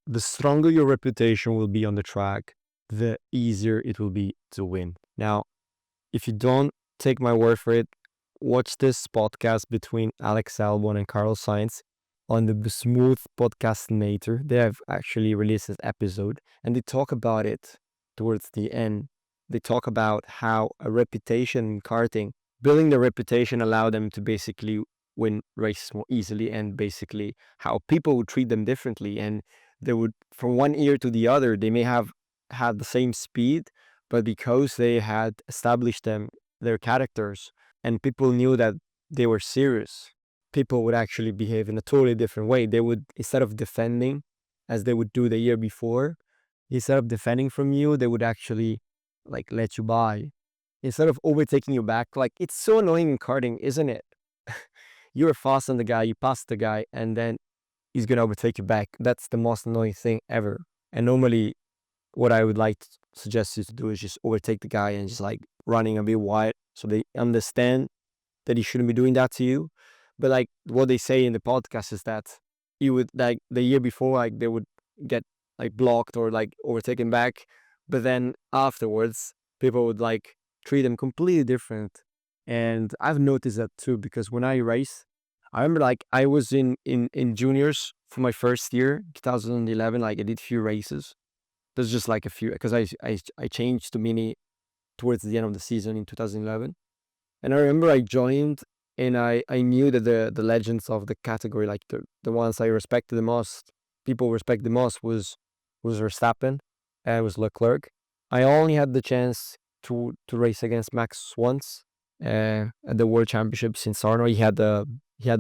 the stronger your reputation will be on the track, the easier it will be to win. Now, if you don't take my word for it, watch this podcast between Alex Albon and Carlos Sainz on the Smooth Podcastinator. They have actually released this episode and they talk about it towards the end. They talk about how a reputation in karting, building the reputation allowed them to basically win races more easily, and basically how people would treat them differently. And they would, from one year to the other, they may have had the same speed, but because they had established their characters, and people knew that they were serious, people would actually behave in a totally different way. They would, instead of defending as they would do the year before, instead of defending from you, they would actually like let you by. Instead of overtaking you back, like it's so annoying in karting, isn't it? You're fast on the guy, you pass the guy, and then he's gonna overtake you back. That's the most annoying thing ever. And normally, what I would like to suggest you to do is just overtake the guy and just like running a bit wide so they understand that he shouldn't be doing that to you. But like what they say in the podcast is that you would, like the year before, like they would get like blocked or like overtaken back, but then afterwards people would like treat them completely different. And I've noticed that too, because when I race, I remember like I was in juniors for my first year, 2011. Like I did few races. There's just like a few, because I changed to mini towards the end of the season in 2011. And I remember I joined and I knew that the legends of the category, like the ones I respected the most, people respect the most, was Verstappen and was Leclerc. I only had the chance to race against Max once at the World Championships in Sarno. He had a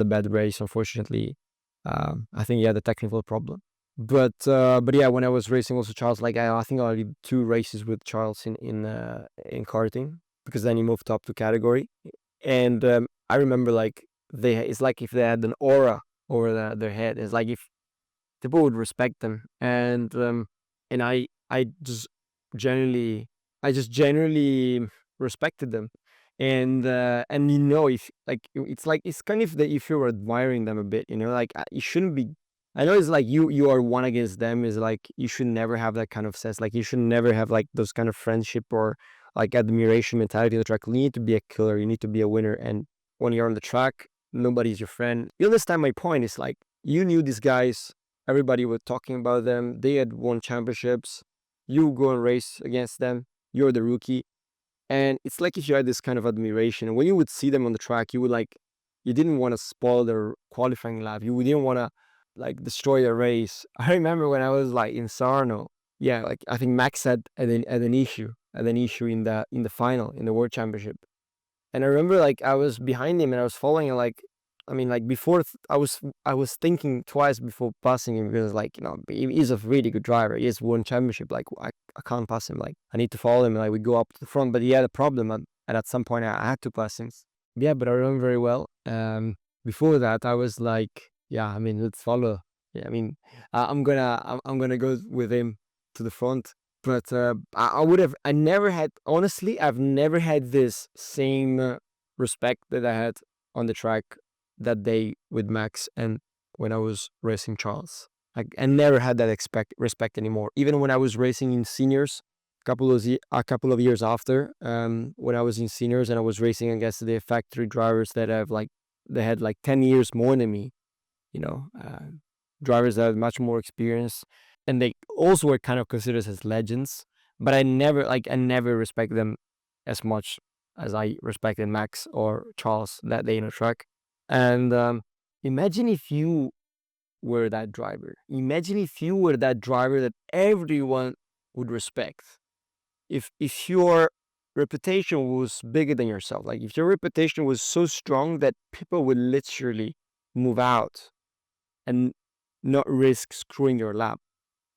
bad race, unfortunately. I think he had a technical problem. But yeah, when I was racing also Charles, like I think I did 2 races with Charles in karting, because then he moved up to category. And I remember like it's like if they had an aura over their head. It's like if people would respect them, and I just genuinely I just genuinely respected them. And if like it's like it's kind of that if you're admiring them a bit, like you shouldn't be. I know it's like you are one against them. Is like you should never have that kind of sense. Like you should never have like those kind of friendship or like admiration mentality on the track. You need to be a killer. You need to be a winner. And when you're on the track, nobody's your friend. You understand my point? It's like you knew these guys. Everybody was talking about them. They had won championships. You go and race against them. You're the rookie. And it's like if you had this kind of admiration. And when you would see them on the track, you didn't want to spoil their qualifying lap. You didn't want to like destroy a race. I remember when I was like in Sarno. Yeah, like I think Max had an issue in the final in the World Championship. And I remember like I was behind him and I was following him, like I mean like before I was thinking twice before passing him, because like he's a really good driver. He has won championship. Like I can't pass him. Like I need to follow him. Like we go up to the front, but he had a problem, and at some point I had to pass him. Yeah, but I remember very well. Before that I was like, yeah, I mean let's follow. Yeah, I mean I'm gonna go with him to the front. But I never had, honestly, I've never had this same respect that I had on the track that day with Max and when I was racing Charles. I never had that respect anymore. Even when I was racing in seniors, a couple of years after, when I was in seniors and I was racing against the factory drivers that they had like 10 years more than me, you know, drivers that had much more experience, and they also were kind of considered as legends. But I never respect them as much as I respected Max or Charles that day in a track. And imagine if you were that driver. Imagine if you were that driver that everyone would respect. If your reputation was bigger than yourself, like if your reputation was so strong that people would literally move out and not risk screwing your lap.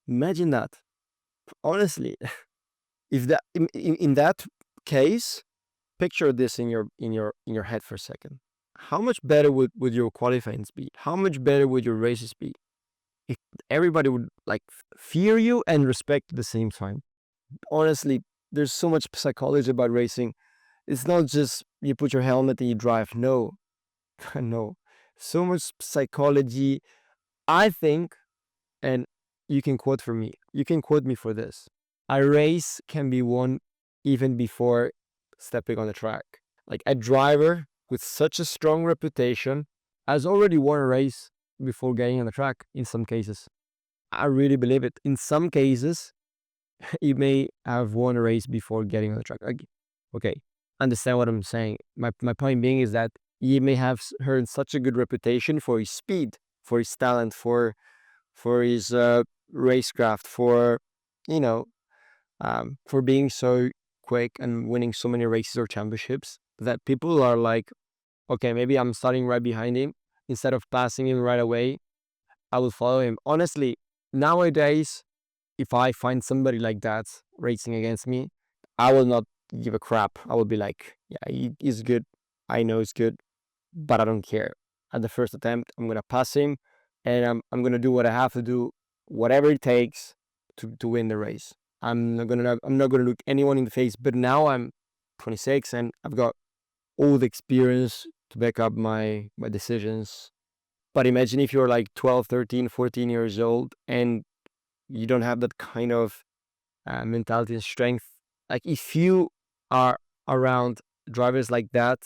Imagine that. Honestly, if that in that case, picture this in your head for a second. How much better would your qualifying be? How much better would your races be if everybody would like fear you and respect at the same time? Honestly, there's so much psychology about racing. It's not just you put your helmet and you drive. No, no. So much psychology. I think, and you can quote for me. You can quote me for this. A race can be won even before stepping on the track. Like a driver with such a strong reputation has already won a race before getting on the track in some cases. I really believe it. In some cases, you may have won a race before getting on the track. Okay, understand what I'm saying. My point being is that he may have earned such a good reputation for his speed, for his talent, for his racecraft, for you know, for being so quick and winning so many races or championships that people are like, okay, maybe I'm starting right behind him. Instead of passing him right away, I will follow him. Honestly, nowadays, if I find somebody like that racing against me, I will not give a crap. I will be like, yeah, he's good. I know he's good, but I don't care. At the first attempt, I'm gonna pass him, and I'm gonna do what I have to do, whatever it takes to win the race. I'm not gonna look anyone in the face. But now I'm 26 and I've got all the experience to back up my decisions. But imagine if you're like 12, 13, 14 years old and you don't have that kind of mentality and strength. Like if you are around drivers like that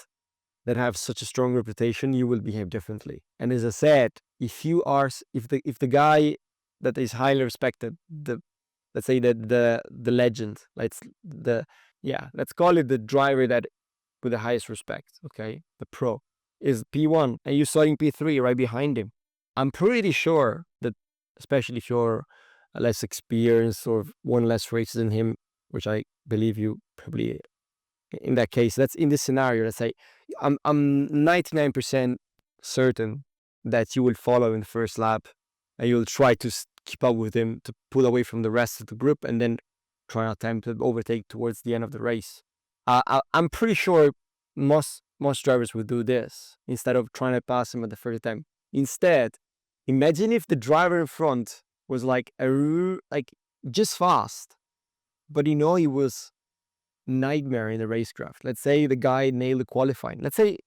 have such a strong reputation, you will behave differently. And as I said, if you are, if the guy that is highly respected, let's say that the legend, let's call it the driver that with the highest respect, okay, the pro, is P1 and you're starting P3 right behind him, I'm pretty sure that, especially if you're less experienced or won less races than him, which I believe you probably, in that case, that's in this scenario, let's say, I'm 99% certain that you will follow in the first lap and you'll try to keep up with him to pull away from the rest of the group and then try to attempt to overtake towards the end of the race. I'm pretty sure most drivers would do this instead of trying to pass him at the first attempt. Instead, imagine if the driver in front was like just fast, but he was nightmare in the racecraft. Let's say the guy nailed the qualifying. Let's say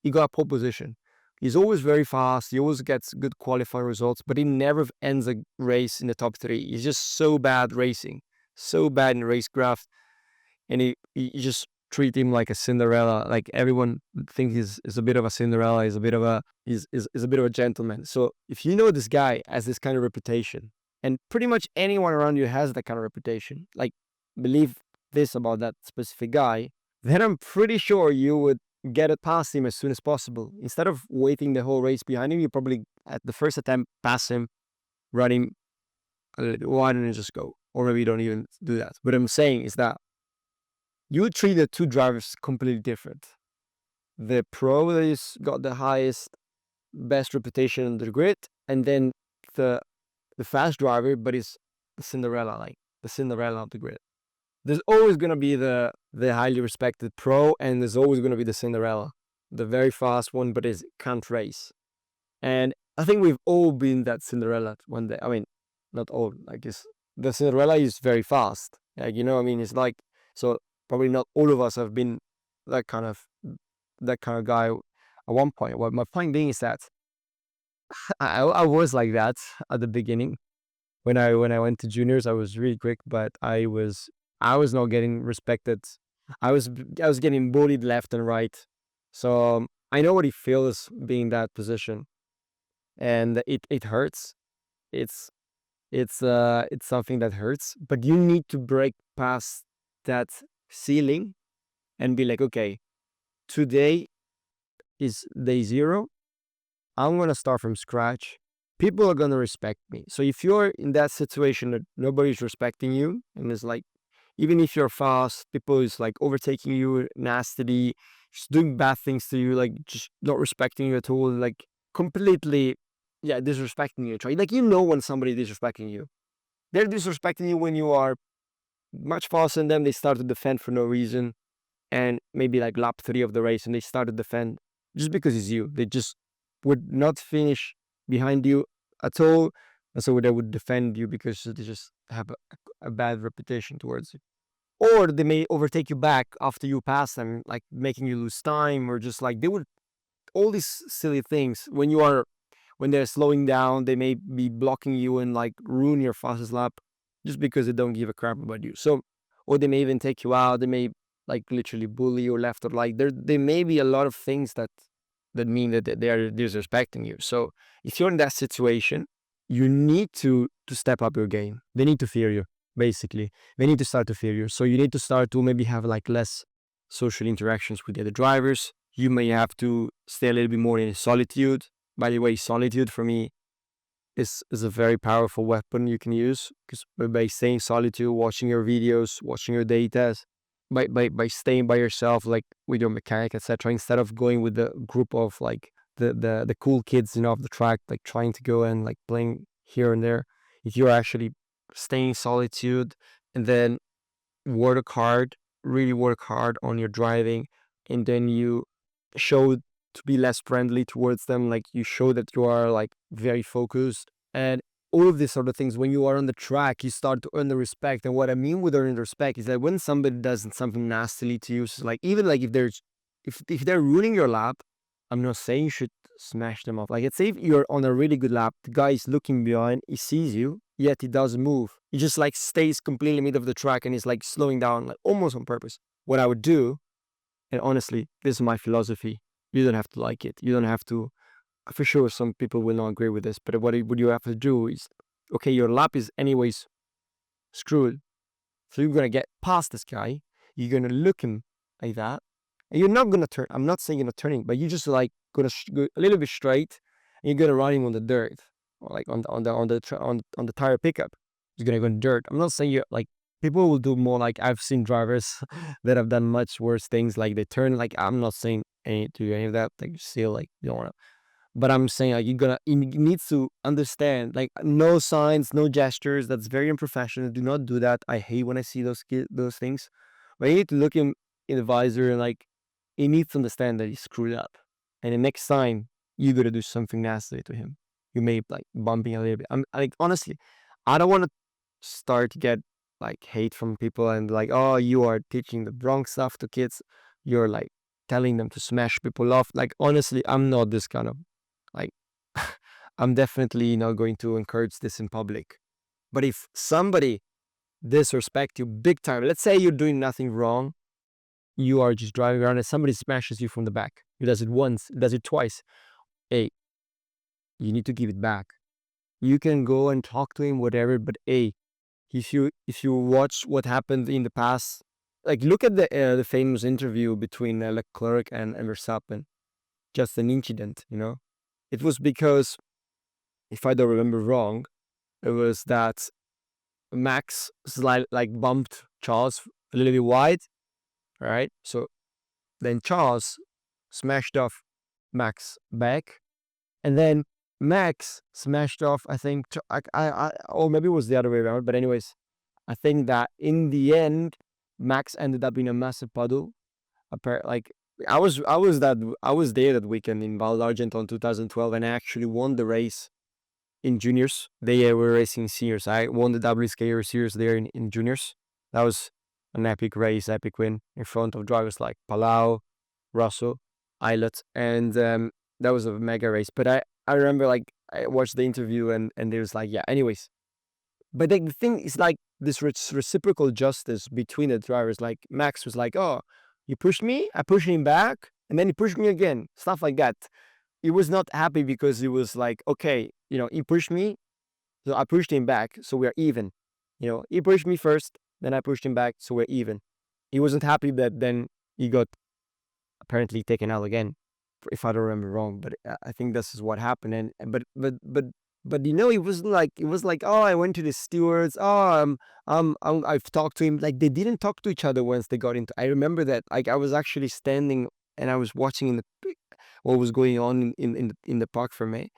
he got pole position. He's always very fast. He always gets good qualifying results, but he never ends a race in the top 3. He's just so bad racing, so bad in racecraft, and you just treat him like a Cinderella. Like everyone thinks he's a bit of a Cinderella. He's a bit of a gentleman. So if you know this guy has this kind of reputation, and pretty much anyone around you has that kind of reputation, like believe this about that specific guy, then I'm pretty sure you would get it past him as soon as possible. Instead of waiting the whole race behind him, you probably at the first attempt pass him, run him. Why don't you just go? Or maybe you don't even do that. What I'm saying is that you treat the two drivers completely different. The pro that is got the highest, best reputation on the grid, and then the fast driver, but is the Cinderella, like the Cinderella of the grid. There's always going to be the highly respected pro, and there's always going to be the Cinderella, the very fast one, but can't race. And I think we've all been that Cinderella one day. I mean, not all. Like the Cinderella is very fast. Like, I mean, it's like, so probably not all of us have been that kind of guy at one point. Well, my point being is that I was like that at the beginning. When I went to juniors, I was really quick, but I was not getting respected. I was getting bullied left and right. So I know what it feels being in that position, and it hurts. It's something that hurts, but you need to break past that ceiling and be like, okay, today is day 0. I'm gonna start from scratch. People are gonna respect me. So if you're in that situation that nobody's respecting you, and it's like, even if you're fast, people is like overtaking you nastily, just doing bad things to you, like just not respecting you at all, like completely, disrespecting you. Like, when somebody disrespecting you, they're disrespecting you when you are much faster than them. They start to defend for no reason, and maybe like lap 3 of the race, and they start to defend just because it's you. They just would not finish behind you at all, and so they would defend you because they just have a bad reputation towards you. Or they may overtake you back after you pass them, like making you lose time, or just like they would, all these silly things when when they're slowing down, they may be blocking you and like ruin your fastest lap just because they don't give a crap about you. So, or they may even take you out. They may like literally bully you left or right. There may be a lot of things that mean that they are disrespecting you. So if you're in that situation, you need to step up your game. They need to fear you, basically. They need to start to fear you. So you need to start to maybe have like less social interactions with the other drivers. You may have to stay a little bit more in solitude. By the way, solitude for me is a very powerful weapon you can use, because by staying solitude, watching your videos, watching your data, by staying by yourself, like with your mechanic, etc., instead of going with the group of like the cool kids, you know, of the track, like trying to go and like playing here and there. If you're actually staying in solitude and then work hard, really work hard on your driving, and then you show to be less friendly towards them, like you show that you are like very focused and all of these sort of things. When you are on the track, you start to earn the respect. And what I mean with earning the respect is that when somebody does something nastily to you, so like even like if they're ruining your lap, I'm not saying you should smash them off. Like, let's say if you're on a really good lap, the guy is looking behind, he sees you, yet he doesn't move. He just like stays completely mid of the track and he's like slowing down, like almost on purpose. What I would do, and honestly, this is my philosophy. You don't have to like it. You don't have to. For sure, some people will not agree with this, but what you have to do is, okay, your lap is anyways screwed. So you're going to get past this guy. You're going to look him like that. And you're not going to turn. I'm not saying you're not turning, but you're just like going to go a little bit straight. And you're going to run him on the dirt, or like on the tire pickup. You're going to go in dirt. I'm not saying you're like, people will do more. Like I've seen drivers that have done much worse things. Like they turn, like, I'm not saying any of that. Like still, like, you don't want to. But I'm saying like you need to understand, like, no signs, no gestures. That's very unprofessional. Do not do that. I hate when I see those things. But you need to look him in the visor and like he needs to understand that he screwed up. And the next time you gotta do something nasty to him, you may like bumping a little bit. I'm like, honestly, I don't want to start to get like hate from people and like, oh, you are teaching the wrong stuff to kids. You're like telling them to smash people off. Like, honestly, I'm not this kind of like, I'm definitely not going to encourage this in public. But if somebody disrespect you big time, let's say you're doing nothing wrong, you are just driving around and somebody smashes you from the back. He does it once, does it twice. Hey, you need to give it back. You can go and talk to him, whatever, but hey, if you watch what happened in the past, like look at the famous interview between Leclerc and Verstappen, just an incident, you know. It was because, if I don't remember wrong, it was that Max like bumped Charles a little bit wide, right? So then Charles smashed off Max back, and then Max smashed off, I think, or maybe it was the other way around. But anyways, I think that in the end, Max ended up in a massive puddle. Like I was there that weekend in Val d'Argent 2012, and I actually won the race in juniors. They were racing seniors. I won the WSK series there in juniors. That was an epic race, epic win in front of drivers like Palau, Russell, Eilert, and that was a mega race. But I remember, like, I watched the interview and it was like, yeah, anyways. But the thing is, like, this reciprocal justice between the drivers. Like, Max was like, oh, you pushed me, I pushed him back, and then he pushed me again. Stuff like that. He was not happy because he was like, okay, you know, he pushed me, so I pushed him back, so we're even. You know, he pushed me first, then I pushed him back, so we're even. He wasn't happy that then he got apparently taken out again, if I don't remember wrong. But I think this is what happened. And but you know, it was like, oh, I went to the stewards. Oh, I've talked to him. Like, they didn't talk to each other once they got into. I remember that. Like, I was actually standing and I was watching what was going on in the park for me.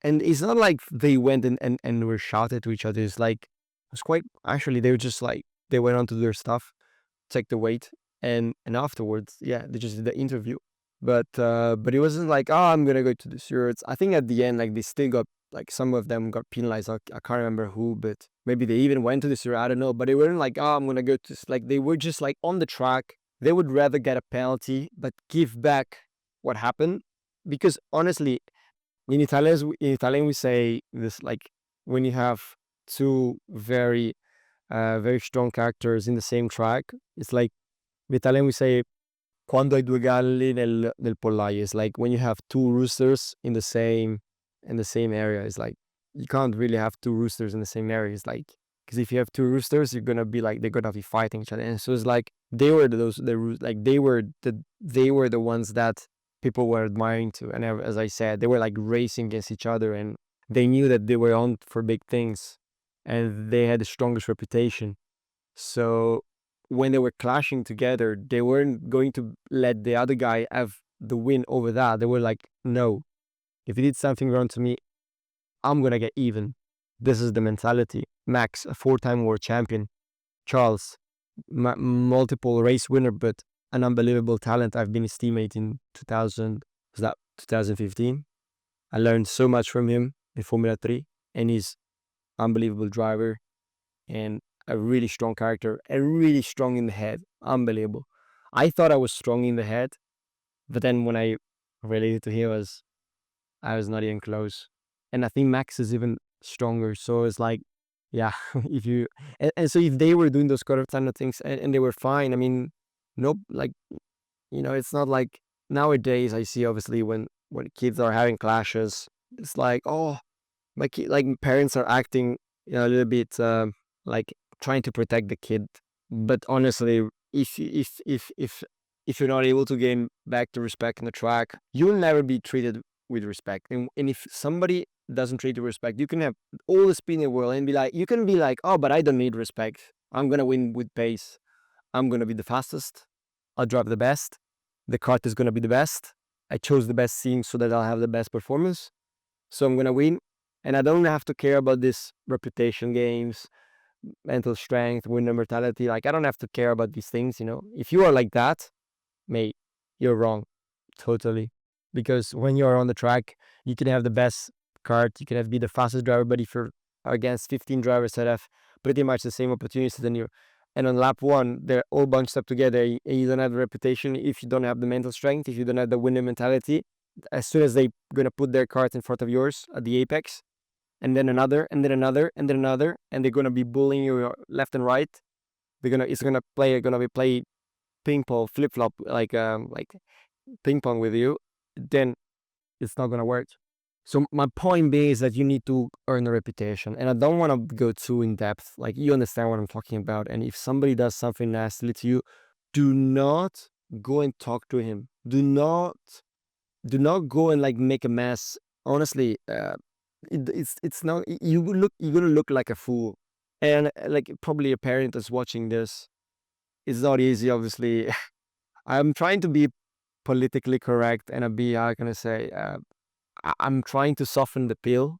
And it's not like they went and were shouted to each other. It's like, it was quite, actually, they were just like, they went on to their stuff, checked the weight, and afterwards, yeah, they just did the interview. But it wasn't like, oh, I'm gonna go to the stewards. I think at the end, like, they still got, like, some of them got penalized. I can't remember who, but maybe they even went to the steward. I don't know. But they weren't like, oh, I'm gonna go to, like, they were just like on the track. They would rather get a penalty but give back what happened, because honestly, In Italian we say this, like, when you have two very strong characters in the same track. It's like, in Italian we say quando hai due galli nel pollaio. It's like when you have two roosters in the same area. It's like you can't really have two roosters in the same area. It's like, because if you have two roosters, you're gonna be like, they're gonna be fighting each other. And so it's like they were like they were the ones that people were admiring to. And as I said, they were like racing against each other, and they knew that they were on for big things, and they had the strongest reputation. So when they were clashing together, they weren't going to let the other guy have the win over that. They were like, no, if he did something wrong to me, I'm gonna get even. This is the mentality. Max, a four-time world champion. Charles, multiple race winner, but an unbelievable talent. I've been his teammate in 2000, was that 2015? I learned so much from him in Formula 3, and he's unbelievable driver and a really strong character and really strong in the head. Unbelievable. I thought I was strong in the head, but then when I related to him, I was not even close. And I think Max is even stronger. So it's like, yeah, if you and so if they were doing those kind of things, and they were fine. I mean, nope, like, it's not like nowadays I see, obviously, when kids are having clashes, it's like, oh, my kid, like, parents are acting, a little bit, like, trying to protect the kid. But honestly, if you're not able to gain back the respect in the track, you'll never be treated with respect. And if somebody doesn't treat you with respect, you can have all the speed in the world and you can be like, oh, but I don't need respect. I'm gonna win with pace. I'm gonna be the fastest. I'll drive the best. The kart is gonna be the best. I chose the best team so that I'll have the best performance. So I'm gonna win, and I don't have to care about this reputation games, mental strength, winner mentality. Like, I don't have to care about these things. If you are like that, mate, you're wrong, totally. Because when you're on the track, you can have the best kart, you can be the fastest driver, but if you're against 15 drivers that have pretty much the same opportunities than you, and on lap one they're all bunched up together, and you don't have the reputation, if you don't have the mental strength, if you don't have the winner mentality, as soon as they're gonna put their kart in front of yours at the apex, and then another, and then another, and then another, and they're gonna be bullying you left and right. It's gonna be play ping pong, flip flop, like ping pong with you. Then it's not gonna work. So my point being is that you need to earn a reputation, and I don't want to go too in depth. Like, you understand what I'm talking about. And if somebody does something nastily to you, do not go and talk to him. Do not go and, like, make a mess. Honestly, it's not. You're gonna look like a fool, and, like, probably a parent is watching this. It's not easy, obviously. I'm trying to be politically correct, and how can I say, I'm trying to soften the pill.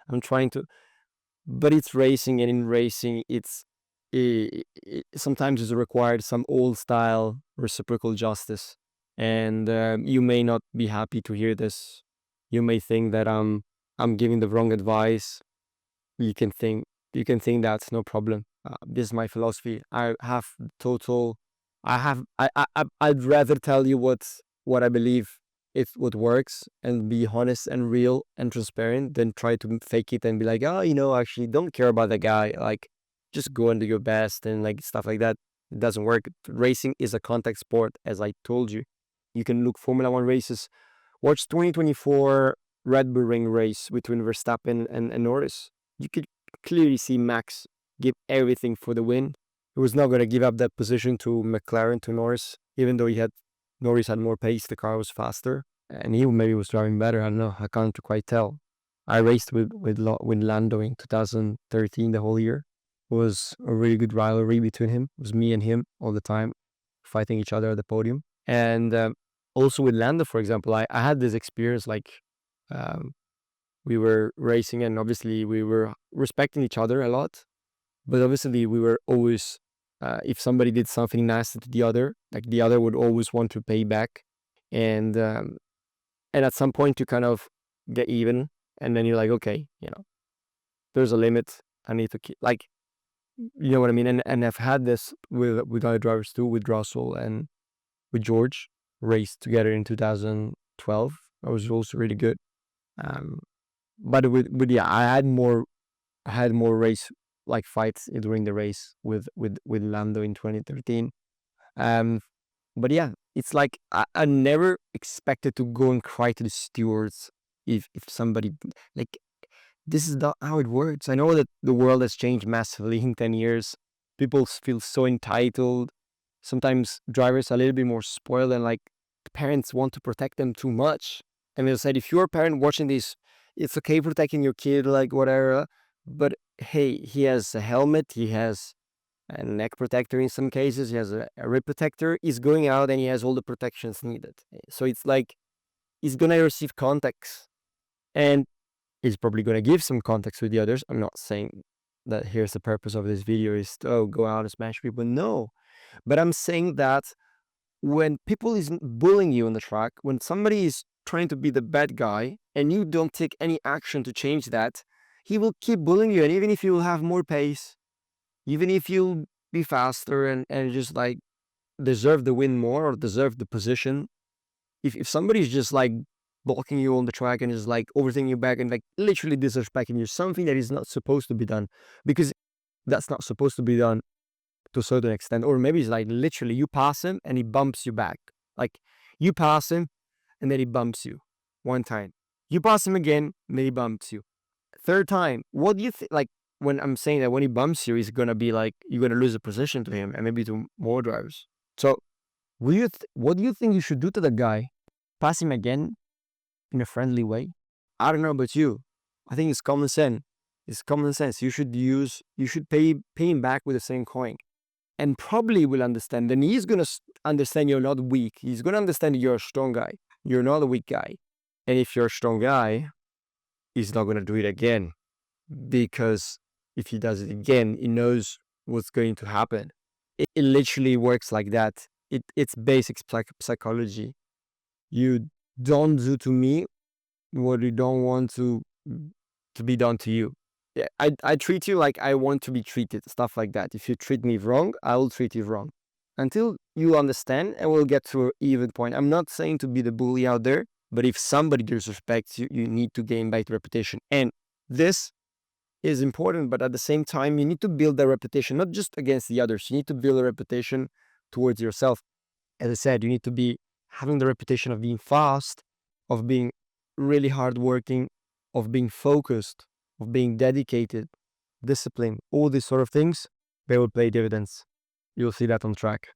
I'm trying to, but it's racing, and in racing, sometimes it's required some old style reciprocal justice. And you may not be happy to hear this. You may think that I'm giving the wrong advice. You can think that's no problem. This is my philosophy. I have total. I have. I'd rather tell you what I believe, if what works, and be honest and real and transparent, than try to fake it and be like, oh, actually, don't care about the guy. Like, just go and do your best, and, like, stuff like that. It doesn't work. Racing is a contact sport, as I told you. You can look Formula One races. Watch 2024 Red Bull Ring race between Verstappen and Norris. You could clearly see Max give everything for the win. He was not going to give up that position to McLaren, to Norris, even though Norris had more pace. The car was faster, and he maybe was driving better. I don't know. I can't quite tell. I raced with Lando in 2013 the whole year. It was a really good rivalry between him. It was me and him all the time, fighting each other at the podium. And also with Lando, for example, I had this experience, like, um, we were racing, and obviously we were respecting each other a lot, but obviously we were always, if somebody did something nasty to the other, like, the other would always want to pay back. And at some point you kind of get even, and then you're like, okay, there's a limit. I need to keep, like, you know what I mean? And I've had this with other drivers too, with Russell and with George. Raced together in 2012. That was also really good. Um, but yeah, I had more race like fights during the race with Lando in 2013. Um, but yeah, it's like I never expected to go and cry to the stewards if somebody like this is not how it works. I know that the world has changed massively in 10 years. People feel so entitled. Sometimes drivers are a little bit more spoiled and like parents want to protect them too much. And they said, if you're a parent watching this, it's okay protecting your kid, like whatever. But hey, he has a helmet, he has a neck protector in some cases, he has a rib protector. He's going out and he has all the protections needed. So it's like he's going to receive context. And he's probably going to give some context with the others. I'm not saying that here's the purpose of this video is to go out and smash people. No. But I'm saying that when people is bullying you on the track, when somebody is trying to be the bad guy and you don't take any action to change that, he will keep bullying you. And even if you will have more pace, even if you'll be faster and just like deserve the win more or deserve the position, if somebody's just like blocking you on the track and is like overtaking you back and like literally disrespecting you, something that is not supposed to be done, because that's not supposed to be done to a certain extent. Or maybe it's like literally you pass him and he bumps you back. Like you pass him and then he bumps you one time. You pass him again and then he bumps you. Third time, what do you think? Like when I'm saying that when he bumps you, he's gonna be like you're gonna lose a position to him and maybe to more drivers. So what do you think you should do to the guy? Pass him again in a friendly way? I don't know about you. I think it's common sense. It's common sense. You should pay him back with the same coin. And probably will understand. Then he's gonna understand you're not weak. He's gonna understand you're a strong guy. You're not a weak guy. And if you're a strong guy, he's not gonna do it again. Because if he does it again, he knows what's going to happen. It literally works like that. It's basic psychology. You don't do to me what you don't want to be done to you. Yeah, I treat you like I want to be treated, stuff like that. If you treat me wrong, I will treat you wrong. Until you understand and we'll get to an even point. I'm not saying to be the bully out there, but if somebody disrespects you, you need to gain back the reputation. And this is important, but at the same time, you need to build a reputation, not just against the others. You need to build a reputation towards yourself. As I said, you need to be having the reputation of being fast, of being really hardworking, of being focused, of being dedicated, disciplined, all these sort of things. They will pay dividends. You'll see that on track.